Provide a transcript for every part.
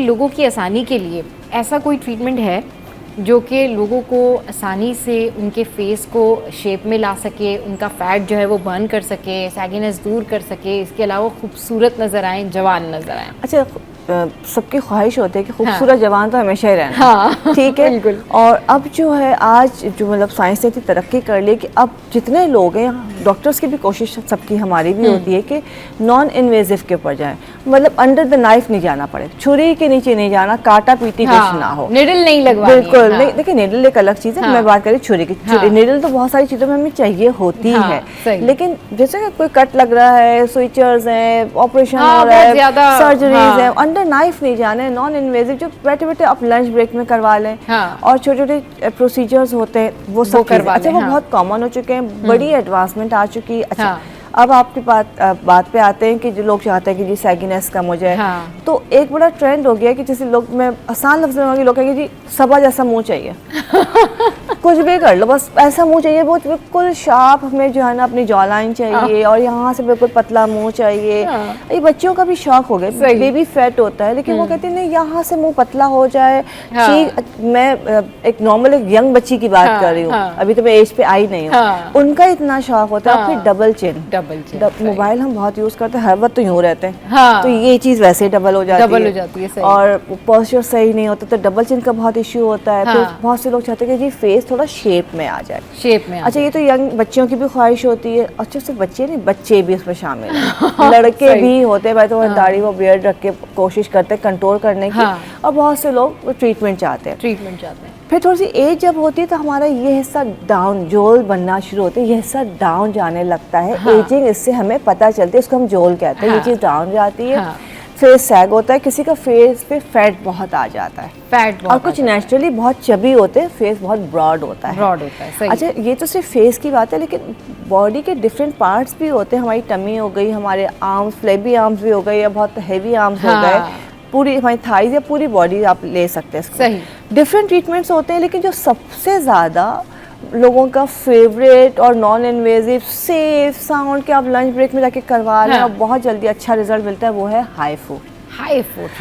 लोगों की आसानी के लिए ऐसा कोई ट्रीटमेंट है जो कि लोगों को आसानी से उनके फेस को शेप में ला सके, उनका फैट जो है वो बर्न कर सके, सैगिनेस दूर कर सके, इसके अलावा खूबसूरत नज़र आए, जवान नज़र आए? अच्छा, सबकी ख्वाहिश होती है कि खूबसूरत जवान तो हमेशा ही रहना, हाँ, ठीक है। बिल्कुल। और अब जो है आज जो मतलब साइंस ने इतनी तरक्की कर ली कि अब जितने लोग हैं, डॉक्टर्स की भी कोशिश सबकी, हमारी भी होती है कि नॉन इन्वेजिव के ऊपर जाएं, मतलब अंडर द नाइफ नहीं जाना पड़े, छुरी के नीचे नहीं जाना, काटा पीटी कुछ ना हो, निडल नहीं लगवानी। बिल्कुल नहीं। देखिए निडल एक अलग चीज़ है, मैं बात करी छुरी की। निडल तो बहुत सारी चीज़ों में हमें चाहिए होती है, लेकिन जैसे कि कोई कट लग रहा है, सुइचर्स हैं, ऑपरेशन हो रहा है, सर्जरीज है, अंडर नाइफ नहीं जाने, नॉन इन्वेजिव जो बैठे बैठे आप लंच ब्रेक में करवा लें। और छोटे छोटे प्रोसीजर्स होते हैं वो सब करवा लें। अच्छा, वो बहुत कॉमन हो चुके हैं, बड़ी एडवांसमेंट आ चुकी है। अच्छा, अब आपकी बात पे आते हैं कि जो लोग चाहते हैं कि जी सैगिनेस कम हो जाए, तो एक बड़ा ट्रेंड हो गया कि जैसे लोग, मैं आसान लफ्ज़ में लोग कहेंगे जी सबा जैसा मुंह चाहिए कुछ भी कर लो, बस ऐसा मुंह चाहिए, वो बिल्कुल शार्प, हमें जो है ना अपनी जॉ लाइन चाहिए और यहाँ से बिल्कुल पतला मुंह चाहिए। ये बच्चों का भी शौक हो गया, बेबी फैट होता है, लेकिन वो कहते हैं नहीं यहाँ से मुंह पतला हो जाए। मैं एक नॉर्मल एक यंग बच्ची की बात कर रही हूँ, अभी तो मैं एज पे आई नहीं हूँ, उनका इतना शौक होता है। फिर डबल चिन, मोबाइल हम बहुत यूज करते हैं, हर वक्त तो यूं रहते हैं, तो ये चीज वैसे ही डबल हो जाती है। और पोस्चर सही नहीं होता तो डबल चिन का बहुत इश्यू होता है। फिर बहुत से लोग चाहते हैं कि जी फेस थोड़ा शेप में आ जाए, अच्छा, ये तो यंग बच्चियों की भी ख्वाहिश होती है। अच्छा, सिर्फ बच्चे नहीं, बच्चे भी उसमें शामिल हैं, लड़के भी होते हैं, भाई तो दाढ़ी वो बियर्ड रख के कोशिश करते हैं कंट्रोल करने की, और बहुत से लोग ट्रीटमेंट चाहते हैं। फिर थोड़ी सी एज जब होती है तो हमारा ये हिस्सा डाउन, जोल बनना शुरू होते हैं, ये हिस्सा डाउन जाने लगता है। एजिंग इससे हमें पता चलती है, इसको हम जोल कहते हैं। ये चीज़ डाउन जाती है, फेस सैग होता है, किसी का फेस पे फैट बहुत आ जाता है, और कुछ नेचुरली बहुत चबी होते हैं, फेस बहुत ब्रॉड होता है। सही। अच्छा, ये तो सिर्फ फेस की बात है, लेकिन बॉडी के डिफरेंट पार्ट्स भी होते हैं। हमारी टमी हो गई, हमारे आर्म्स, फ्लेबी आर्म्स भी हो गए, या बहुत हैवी आर्म्स हो गए, पूरी हमारी थाइज या पूरी बॉडी आप ले सकते हैं। सही, डिफरेंट ट्रीटमेंट्स होते हैं, लेकिन जो सबसे ज़्यादा लोगों का फेवरेट और नॉन इन्वेजिव सेफ साउंड के आप लंच ब्रेक में जाके करवा लें और बहुत जल्दी अच्छा रिजल्ट मिलता है, वो है हाईफू।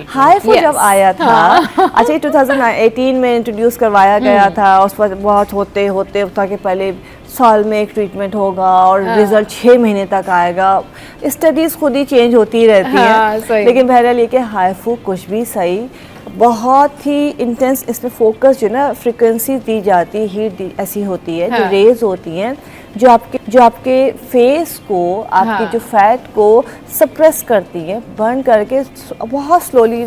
हाईफू जब आया था, अच्छा, ये 2018 में इंट्रोड्यूस करवाया गया था। उस पर बहुत होते था कि पहले साल में एक ट्रीटमेंट होगा और रिजल्ट 6 महीने तक आएगा। स्टडीज खुद ही चेंज होती रहती हैं, लेकिन बहरहाल ये कि हाईफू कुछ भी सही, बहुत ही इंटेंस इसमें फोकस जो ना फ्रिक्वेंसी दी जाती है, हीट ऐसी होती है, जो रेज होती हैं जो आपके फेस को, आपकी जो फैट को सप्रेस करती है, बर्न करके बहुत स्लोली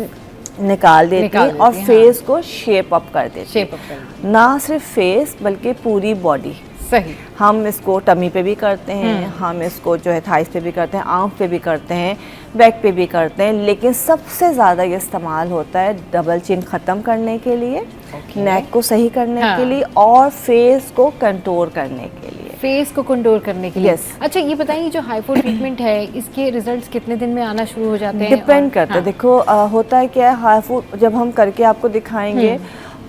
निकाल देती है और फेस को शेप अप कर देती है। ना सिर्फ फेस बल्कि पूरी बॉडी। सही, हम इसको टमी पे भी करते हैं, हम इसको जो है थाइस पे भी करते हैं, आंख पे भी करते हैं, बैक पे भी करते हैं, लेकिन सबसे ज़्यादा ये इस्तेमाल होता है डबल चिन ख़त्म करने के लिए, नेक को सही करने के लिए, और फेस को कंट्रोल करने के लिए। अच्छा, ये बताइए जो हाईफू ट्रीटमेंट है, इसके रिजल्ट्स कितने दिन में आना शुरू हो जाते हैं? डिपेंड करता है। देखो होता है क्या है, हाईफू जब हम करके आपको दिखाएंगे,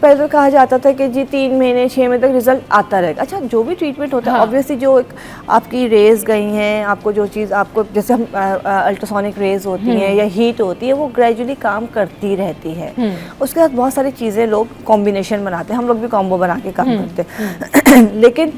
पहले तो कहा जाता था कि जी 3 महीने 6 महीने तक रिजल्ट आता रहेगा। अच्छा, जो भी ट्रीटमेंट होता है, ऑब्वियसली जो एक आपकी रेज गई हैं, आपको जो चीज़ आपको, जैसे हम अल्ट्रासोनिक रेज होती हैं या हीट होती है, वो ग्रेजुअली काम करती रहती है। उसके बाद बहुत सारी चीज़ें लोग कॉम्बिनेशन बनाते हैं, हम लोग भी कॉम्बो बना के काम करते हैं लेकिन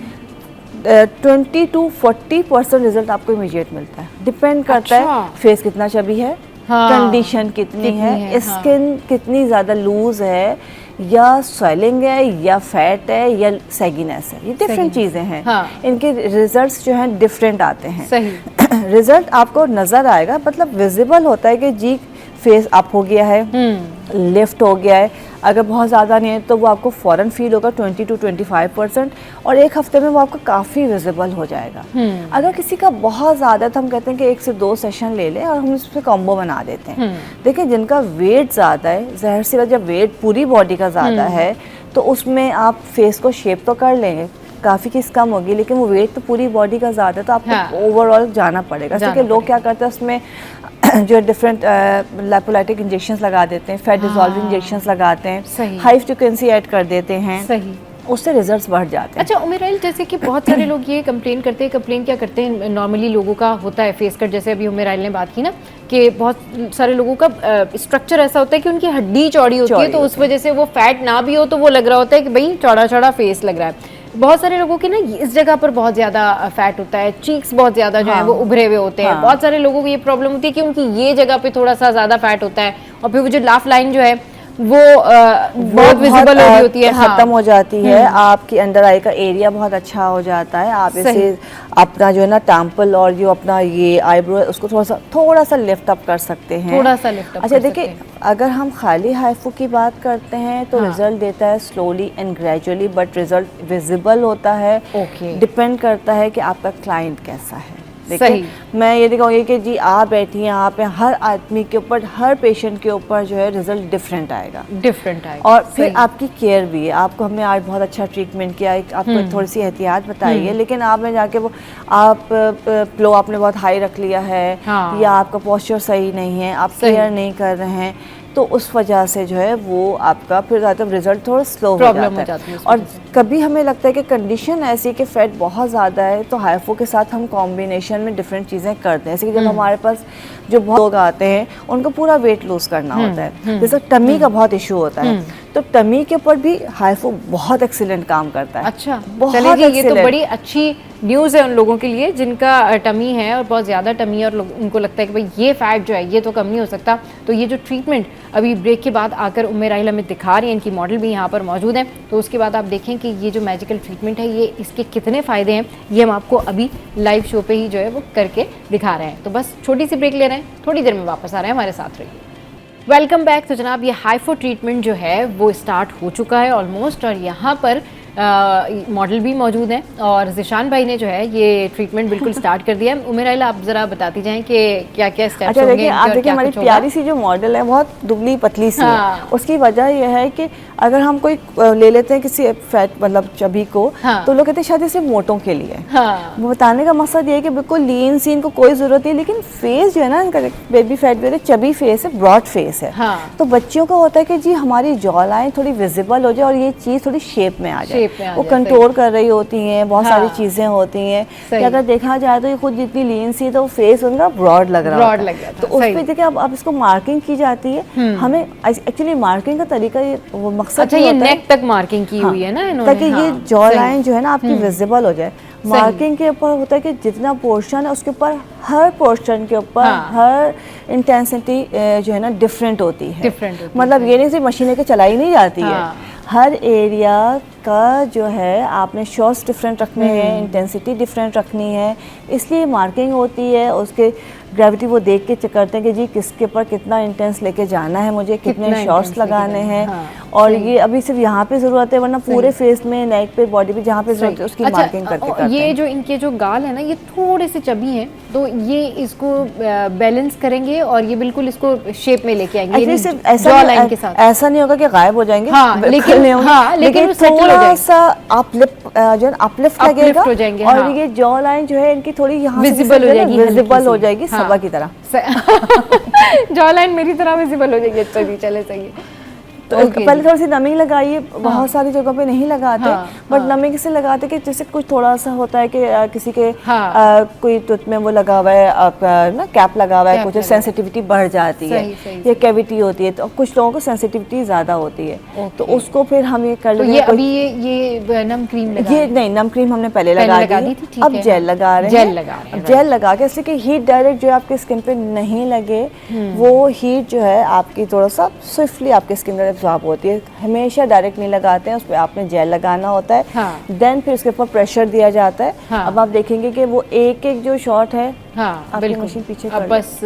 20 to 40% रिजल्ट आपको इमीडिएट मिलता है। डिपेंड करता है फेस कितना चबी है, कंडीशन कितनी है, स्किन कितनी ज़्यादा लूज है, या स्वेलिंग है, या फैट है, या सैगिनेस है। ये डिफरेंट चीज़ें हैं, इनके रिजल्ट्स जो हैं डिफरेंट आते हैं। सही। रिजल्ट आपको नज़र आएगा, मतलब विजिबल होता है कि जी फेस अप हो गया है, लिफ्ट हो गया है। अगर बहुत ज़्यादा नहीं है तो वो आपको फ़ौरन फील होगा 20 to 25%, और एक हफ्ते में वो आपको काफ़ी विजिबल हो जाएगा। अगर किसी का बहुत ज़्यादा है तो हम कहते हैं कि 1 से 2 सेशन ले लें और हम इस पर कॉम्बो बना देते हैं। देखिए, जिनका वेट ज़्यादा है, ज़ाहिर सी बात, जब वेट पूरी बॉडी का ज़्यादा है तो उसमें आप फेस को शेप तो कर लेंगे, काफ़ी चीज़ कम होगी, लेकिन वो वेट तो पूरी बॉडी का ज़्यादा है, तो आपको ओवरऑल जाना पड़ेगा। क्योंकि लोग क्या करते हैं, उसमें जो डिफरेंट लिपोलाइटिक इंजेक्शंस लगा देते हैं, फैट डिसॉल्विंग इंजेक्शंस लगाते हैं, हाई फ्रिक्वेंसी ऐड कर देते हैं। सही। उससे रिजल्ट्स बढ़ जाते हैं। अच्छा उमेराइल, जैसे कि बहुत सारे लोग ये कंप्लेन करते हैं, कंप्लेन क्या करते हैं नॉर्मली लोगों का होता है फेस कट, जैसे अभी उमेराइल ने बात की ना कि बहुत सारे लोगों का स्ट्रक्चर ऐसा होता है कि उनकी हड्डी चौड़ी होती है, तो उस वजह से वो फैट ना भी हो तो वो लग रहा होता है कि भाई चौड़ा चौड़ा फेस लग रहा है। बहुत सारे लोगों के ना इस जगह पर बहुत ज़्यादा फैट होता है, चीक्स बहुत ज़्यादा जो है वो उभरे हुए होते हैं। बहुत सारे लोगों को ये प्रॉब्लम होती है कि उनकी ये जगह पे थोड़ा सा ज़्यादा फैट होता है, और फिर वो जो लाफ लाइन जो है वो बहुत विजिबल हो रही होती है, खत्म हो जाती है। आपकी अंडर आई का एरिया बहुत अच्छा हो जाता है। आप इसे अपना जो है ना टेम्पल और जो अपना ये आईब्रो है उसको थोड़ा सा लिफ्ट अप कर सकते हैं, थोड़ा सा लिफ्ट अप। अच्छा देखिए, अगर हम खाली हाइफू की बात करते हैं तो रिजल्ट देता है slowly and gradually, but result visible होता है। डिपेंड करता है कि आपका क्लाइंट कैसा है। सही। मैं ये कहूँगी कि जी आप बैठिए यहाँ पे, हर आदमी के ऊपर, हर पेशेंट के ऊपर जो है रिजल्ट डिफरेंट आएगा। और फिर आपकी केयर भी है। आपको हमने आज बहुत अच्छा ट्रीटमेंट किया, आपको थोड़ी सी एहतियात बताई है, लेकिन आपने जाके वो आप फ्लो आपने बहुत हाई रख लिया है, या आपका पोस्चर सही नहीं है, आप केयर नहीं कर रहे हैं, तो उस वजह से जो है वो आपका फिर रिजल्ट थोड़ा स्लो हो जाता है। और कभी हमें लगता है कि कंडीशन ऐसी कि फैट बहुत ज़्यादा है, तो हाइफो के साथ हम कॉम्बिनेशन में डिफरेंट चीज़ें करते हैं। जैसे कि जब हमारे पास जो बहुत लोग आते हैं उनको पूरा वेट लूज करना होता है, जैसे टमी का बहुत इशू होता है, तो टमी के ऊपर भी हाइफो बहुत एक्सीलेंट काम करता है। अच्छा, चलिए ये तो बड़ी अच्छी न्यूज़ है उन लोगों के लिए जिनका टमी है और बहुत ज़्यादा टमी है, और उनको लगता है कि भाई ये फैट जो है ये तो कम नहीं हो सकता। तो ये जो ट्रीटमेंट अभी ब्रेक के बाद आकर उमेराइल हमें दिखा रही है, इनकी मॉडल भी यहाँ पर मौजूद है, तो उसके बाद आप देखें कि ये जो मैजिकल ट्रीटमेंट है ये इसके कितने फ़ायदे हैं, ये हम आपको अभी लाइव शो पे ही जो है वो करके दिखा रहे हैं। तो बस छोटी सी ब्रेक ले रहे हैं, थोड़ी देर में वापस आ रहे हैं, हमारे साथ रहिए। Welcome back. तो जनाब ये हाइफो ट्रीटमेंट जो है वो स्टार्ट हो चुका है ऑलमोस्ट, और यहाँ पर मॉडल भी मौजूद हैं, और जिशान भाई ने जो है ये ट्रीटमेंट बिल्कुल स्टार्ट कर दिया है। उमेराइल आप जरा बताती जाएं कि क्या क्या स्टेप्स होंगे। आप देखिए हमारी प्यारी सी जो मॉडल है बहुत दुबली पतली सी है। उसकी वजह यह है कि अगर हम कोई ले लेते हैं किसी फैट मतलब चबी को, तो लोग कहते हैं शायद सिर्फ मोटों के लिए। वो बताने का मकसद ये है कि बिल्कुल लीन सीन को कोई जरूरत नहीं, लेकिन फेस जो है ना इनका बेबी फैट भी चबी फेस है, ब्रॉड फेस है। तो बच्चियों का होता है कि जी हमारी जॉ लाइन थोड़ी विजिबल हो जाए और ये चीज थोड़ी शेप में आ जाए, वो कंट्रोल कर रही होती हैं, बहुत सारी चीजें होती हैं। अगर देखा जाए तो ये खुद जितनी लीन सी है तो फेस उनका ब्रॉड लग रहा है, तो उस पर देखिए अब इसको मार्किंग की जाती है। हमें एक्चुअली मार्किंग का तरीका ये वो मकसद, अच्छा ये नेक तक मार्किंग की हुई है ना इन्होंने, ताकि ये जॉ लाइन जो है ना आपकी विजिबल हो जाए। मार्किंग के ऊपर होता है कि जितना पोर्शन है उसके ऊपर, हर पोर्शन के ऊपर हर इंटेंसिटी जो है ना डिफरेंट होती है। मतलब ये नहीं सिर्फ मशीनें के चलाई नहीं जाती है, हर एरिया का जो है आपने शॉट्स डिफरेंट रखने हैं, इंटेंसिटी डिफरेंट रखनी है, इसलिए मार्किंग होती है। उसके ग्रेविटी वो देख के चेक करते हैं कि जी किसके ऊपर कितना इंटेंस लेके जाना है, मुझे कितने शॉट्स लगाने हैं। और ये अभी सिर्फ यहाँ पे ज़रूरत है, वरना पूरे फेस में, नेक पे, बॉडी पे जहाँ पे ज़रूरत है उसकी मार्किंग करते हैं। ये जो इनके जो गाल है ना ये थोड़े से चबी हैं, तो ये इसको बैलेंस करेंगे और ये बिल्कुल इसको शेप में लेके आएंगे। ऐसा नहीं होगा कि गायब हो जाएंगे, लेकिन थोड़ा सा अपलिफ्ट लगेगा और ये जॉ लाइन जो है इनकी थोड़ी यहाँ विजिबल हो जाएगी, सबा की तरह। जॉ लाइन मेरी तरह विजिबल हो जाएगी। अच्छा जी, चले सही है। तो पहले थोड़ी सी नमी लगाइए, बहुत सारी जगह पे नहीं लगाते, बट नमी किसे लगाते कि जैसे कुछ थोड़ा सा होता है कि किसी के कोई टूथ में वो लगा हुआ है ना, कैप लगा हुआ है, कुछ सेंसिटिविटी बढ़ जाती है, ये कैविटी होती है, तो कुछ लोगों को सेंसिटिविटी ज्यादा होती है, तो उसको फिर हम ये कर लेंगे। अभी ये नम क्रीम ये नहीं, नम क्रीम हमने पहले लगा दी थी, अब जेल लगा रहे हैं। जेल लगा के इसलिए कि हीट डायरेक्ट जो आपके स्किन पे नहीं लगे, वो हीट जो है आपकी थोड़ा सा स्विफ्टली आपके स्किन पे एब्जॉर्ब होती है। हमेशा डायरेक्ट नहीं लगाते हैं, उस पर आपने जेल लगाना होता है, देन फिर उसके ऊपर प्रेशर दिया जाता है। अब आप देखेंगे कि वो एक एक जो शॉट है, आपकी मशीन पीछे अब बस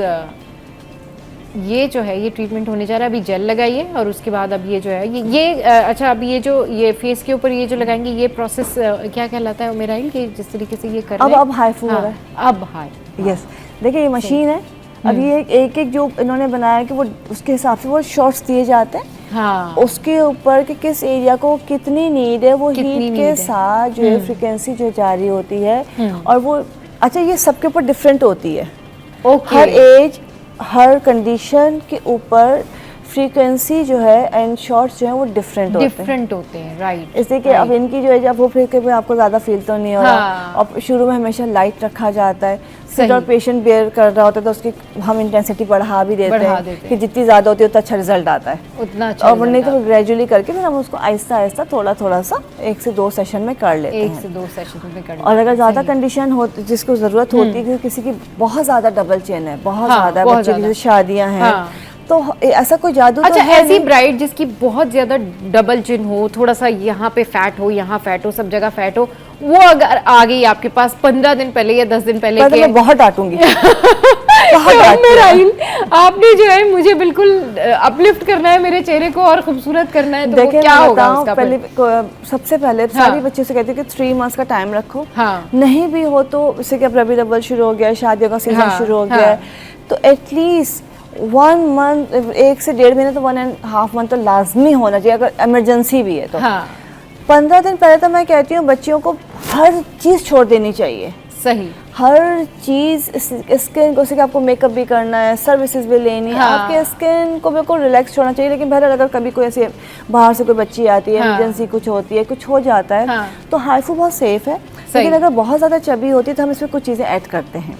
ये जो है ये ट्रीटमेंट होने जा रहा है। अभी जेल लगाइए और उसके बाद अब ये जो है ये अच्छा, अभी ये जो ये फेस के ऊपर ये जो लगाएंगे, ये प्रोसेस क्या कहलाता है उमेराइल के जिस तरीके से ये कर रहे हैं? अब हाइफू हो रहा है, अब हाई। यस, देखिए ये मशीन है, अब ये एक एक जो इन्होंने बनाया कि वो उसके हिसाब से वो शॉट्स दिए जाते हैं। उसके ऊपर कि किस एरिया को कितनी नीड है, वो हीट के साथ जो है फ्रीक्वेंसी जो जारी होती है, और वो अच्छा ये सबके ऊपर डिफरेंट होती है। हर एज, हर कंडीशन के ऊपर फ्रीक्वेंसी जो है एंड शॉट्स जो है वो डिफरेंट होते हैं राइट। इसलिए कि अब इनकी जो है जब वो फिर आपको ज़्यादा फील तो नहीं हो रहा, और शुरू में हमेशा लाइट रखा जाता है, फिर और पेशेंट बेयर कर रहा होता है तो उसकी हम इंटेंसिटी बढ़ा भी देते हैं कि जितनी ज़्यादा होती है उतना अच्छा रिजल्ट आता है, उतना अच्छा। और नहीं तो ग्रेजुअली करके फिर हम उसको आहिस्ता आहिस्ता थोड़ा थोड़ा सा 1 से 2 सेशन में कर लेते हैं। 1 से 2 सेशन में कर। और अगर ज़्यादा कंडीशन हो जिसको ज़रूरत होती है कि किसी की बहुत ज़्यादा डबल चेन है, बहुत ज़्यादा बच्चे की शादियाँ हैं, तो ऐसा कोई जादू अच्छा, तो है ऐसी ब्राइड जिसकी बहुत ज्यादा डबल चिन हो, थोड़ा सा यहाँ पे फैट हो, यहाँ फैट हो, सब जगह फैट हो, वो अगर आ गई आपके पास 15 दिन पहले या 10 दिन पहले के, मैं बहुत डांटूंगी। आपने जो है मुझे बिल्कुल अपलिफ्ट करना है, मेरे चेहरे को और खूबसूरत करना है, तो क्या होगा उसका? पहले सबसे पहले सारी बच्चों से कहती हूँ कि 3 मंथ्स का टाइम रखो, नहीं भी हो तो इससे क्या रबी अव्वल शुरू हो गया, शादियों का सीजन शुरू हो गया, तो एटलीस्ट 1 मंथ, 1 से 1.5 महीने तो 1.5 मंथ तो लाजमी होना चाहिए अगर इमरजेंसी भी है तो। 15 दिन पहले तो मैं कहती हूँ बच्चियों को हर चीज़ छोड़ देनी चाहिए। सही, हर चीज़, स्किन को, आपको मेकअप भी करना है, सर्विसेज भी लेनी है, आपके स्किन को बिल्कुल रिलैक्स छोड़ना चाहिए। लेकिन बहरहाल अगर कभी कोई ऐसे बाहर से कोई बच्ची आती है, इमरजेंसी कुछ होती है, कुछ हो जाता है, तो हाइफू बहुत सेफ है। लेकिन अगर बहुत ज़्यादा चबी होती है तो हम इसमें कुछ चीज़ें ऐड करते हैं।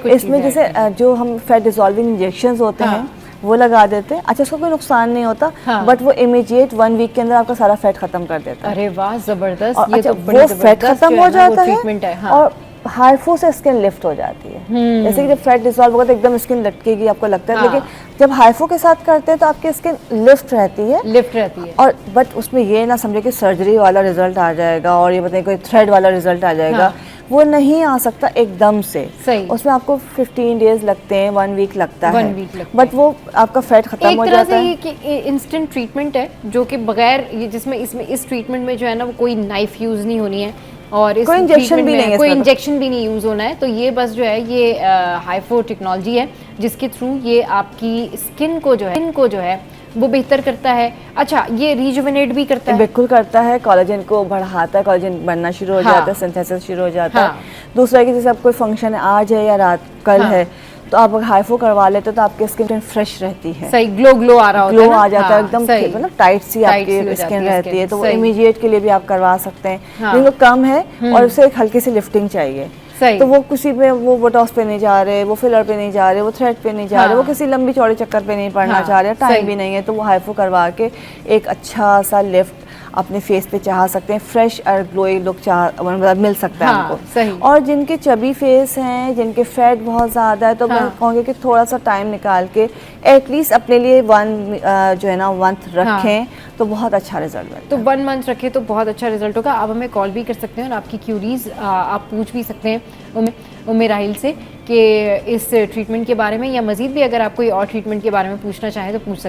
इसमें जैसे जो हम फैट डिसॉल्विंग इंजेक्शंस होते हैं वो लगा देते हैं। अच्छा, उसका कोई नुकसान नहीं होता, बट वो इमीडिएट 1 वीक के अंदर आपका सारा फैट खत्म कर देता है। अरे वाह, जबरदस्त। ये अच्छा, तो वो फैट खत्म हो जाता है और हाइफू से स्किन लिफ्ट हो जाती है। जैसे कि जब फैट डिसॉल्व होगा तो एकदम स्किन लटकेगी आपको लगता है, लेकिन जब हाइफू के साथ करते हैं तो आपकी स्किन लिफ्ट रहती है। और बट उसमें ये ना समझे कि सर्जरी वाला रिजल्ट आ जाएगा और ये बताइए कोई थ्रेड वाला रिजल्ट आ जाएगा, वो नहीं आ सकता एकदम से। सही। उसमें आपको 15 डेज लगते हैं, 1 वीक लगता है, बट वो आपका फैट खत्म हो जाता है। एक तरह से ये इंस्टेंट ट्रीटमेंट है जो कि बगैर ये जिसमें इस ट्रीटमेंट में जो है ना वो कोई नाइफ यूज नहीं होनी है और इस कोई इंजेक्शन भी नहीं है, कोई इंजेक्शन भी नहीं यूज होना है। तो ये बस जो है ये हाइफू टेक्नोलॉजी है जिसके थ्रू ये आपकी स्किन को जो है वो बेहतर करता है। अच्छा, ये रिजुवेनेट भी करता है? बिल्कुल करता है, कोलेजन को बढ़ाता है, कोलेजन बनना शुरू हो जाता है, सिंथेसिस शुरू हो जाता है। दूसरा कि जैसे आप कोई फंक्शन है आज है या रात कल है तो आप हाइफू करवा लेते हो तो आपकी स्किन फ्रेश रहती है। सही, ग्लो आ रहा होता है, ग्लो आ जाता है एकदम, मतलब टाइट सी आपकी स्किन रहती है, तो वो इमीडिएट के लिए भी आप करवा सकते हैं। जिनको कम है और उसे एक हल्की सी लिफ्टिंग चाहिए, तो वो किसी में वो बोटॉक्स पे नहीं जा रहे, वो फिलर पे नहीं जा रहे, वो थ्रेड पे नहीं जा रहे, वो किसी लंबी चौड़े चक्कर पे नहीं पड़ना चाह रहे, टाइम भी नहीं है, तो वो हाइफू करवा के एक अच्छा सा लिफ्ट अपने फेस पे चाह सकते हैं, फ्रेश और ग्लोई लुक मतलब मिल सकता है हमको। और जिनके चबी फेस हैं, जिनके फैट बहुत ज़्यादा है, तो मैं कहूँगी कि थोड़ा सा टाइम निकाल के एटलीस्ट अपने लिए 1 मंथ रखें तो बहुत अच्छा रिजल्ट मिलता है। तो 1 मंथ रखें तो बहुत अच्छा रिजल्ट होगा। आप हमें कॉल भी कर सकते हैं और आपकी क्यूरीज आप पूछ भी सकते हैं उम्मे राहिल से कि इस ट्रीटमेंट के बारे में, या मज़ीद भी अगर आप कोई और ट्रीटमेंट के बारे में पूछना चाहें तो पूछ सकते हैं।